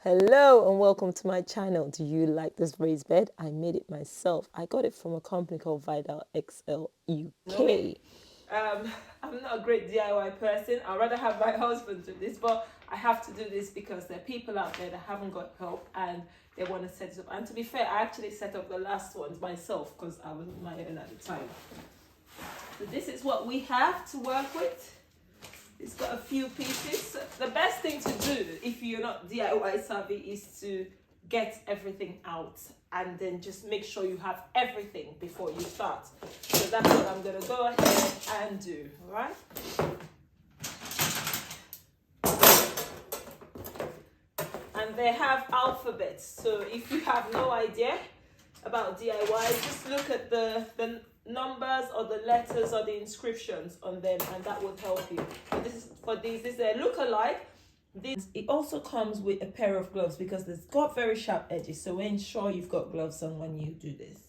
Hello and welcome to my channel. Do you like this raised bed? I made it myself. I got it from a company called Vidal XL Know me. UK. I'm not a great DIY person. I'd rather have my husband do this, but I have to do this because there are people out there that haven't got help and they want to set it up. And to be fair, I actually set up the last ones myself because I wasn't my own at the time. So this is what we have to work with. It's got a few pieces. The best thing to do if you're not DIY savvy is to get everything out and then just make sure you have everything before you start. So that's what I'm gonna go ahead and do, all right? And they have alphabets. So if you have no idea about DIY, just look at the numbers or the letters or the inscriptions on them and that will help you. So this is for these. This is a look-alike. It also comes with a pair of gloves because it's got very sharp edges. So ensure you've got gloves on when you do this.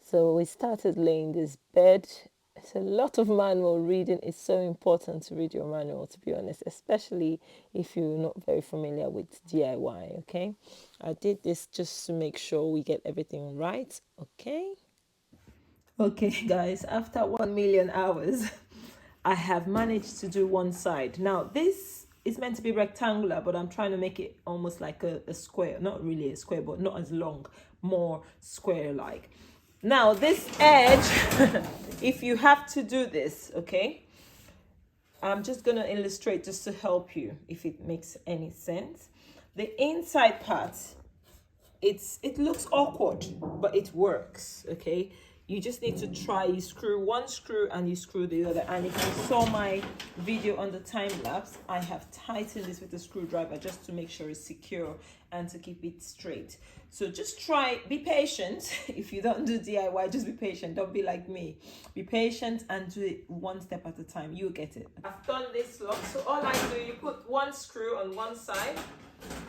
So we started laying this bed. It's a lot of manual reading. It's so important to read your manual, to be honest, especially if you're not very familiar with DIY, okay? I did this just to make sure we get everything right, okay? Okay, guys, after 1 million hours, I have managed to do one side. Now, this is meant to be rectangular, but I'm trying to make it almost like a square. Not really a square, but not as long, more square-like. Now, this edge, if you have to do this, okay, I'm just going to illustrate just to help you, if it makes any sense. The inside part, it looks awkward, but it works, okay? You just need to try. You screw one screw and you screw the other. And if you saw my video on the time lapse, I have tightened this with a screwdriver just to make sure it's secure and to keep it straight. So just try, be patient. If you don't do DIY, just be patient. Don't be like me. Be patient and do it one step at a time. You'll get it. I've done this long. So all I do, you put one screw on one side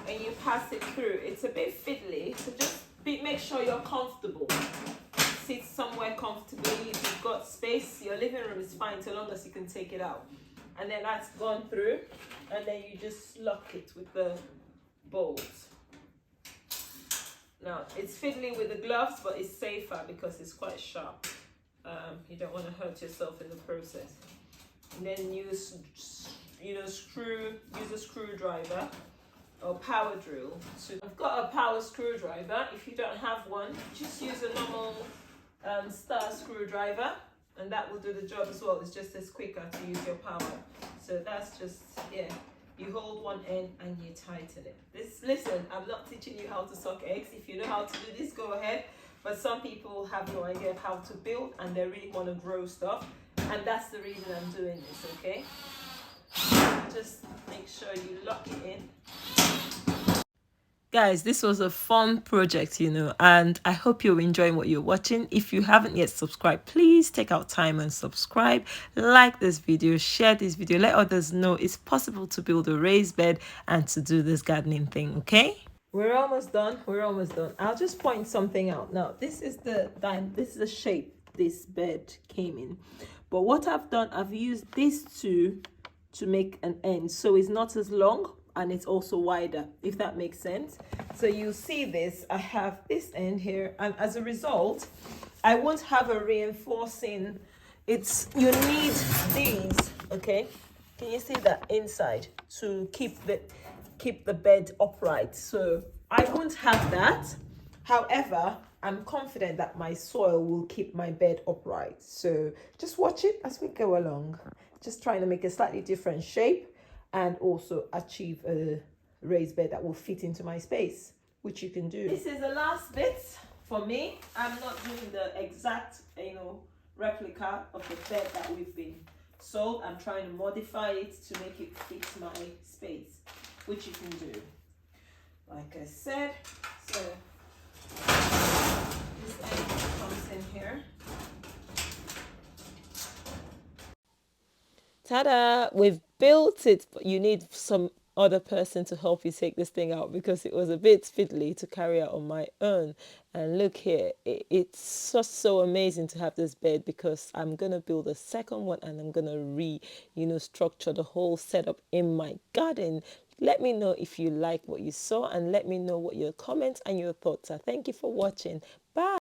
and you pass it through. It's a bit fiddly, so just make sure you're comfortable. Sit somewhere comfortably. If you've got space, your living room is fine so long as you can take it out. And then that's gone through, and then you just lock it with the bolts. Now it's fiddly with the gloves, but it's safer because it's quite sharp. You don't want to hurt yourself in the process. And then use a screwdriver or power drill. So I've got a power screwdriver. If you don't have one, just use a normal star screwdriver and that will do the job as well. It's just as quicker to use your power. So that's just, yeah, you hold one end and you tighten it. Listen, I'm not teaching you how to suck eggs. If you know how to do this, go ahead. But some people have no idea of how to build and they really want to grow stuff, and that's the reason I'm doing this, okay? Just make sure you lock it in. Guys, this was a fun project, and I hope you're enjoying what you're watching. If you haven't yet subscribed, please take out time and subscribe. Like this video, share this video, let others know it's possible to build a raised bed and to do this gardening thing, okay? We're almost done. We're almost done. I'll just point something out. Now, this is the shape this bed came in. But what I've done, I've used these two to make an end. So it's not as long and it's also wider, if that makes sense. So you see this, I have this end here, and as a result, I won't have a reinforcing. You need these, okay? Can you see that inside to keep the bed upright? So I won't have that. However, I'm confident that my soil will keep my bed upright. So just watch it as we go along. Just trying to make a slightly different shape and also achieve a raised bed that will fit into my space, which you can do. This is the last bit for me. I'm not doing the exact, replica of the bed that we've been sold. I'm trying to modify it to make it fit my space, which you can do. Like I said, so this end comes in here. Ta-da! We've built it, but you need some other person to help you take this thing out because it was a bit fiddly to carry out on my own. And look here, it's just so amazing to have this bed because I'm gonna build a second one and I'm gonna structure the whole setup in my garden. Let me know if you like what you saw, and let me know what your comments and your thoughts are. Thank you for watching. Bye.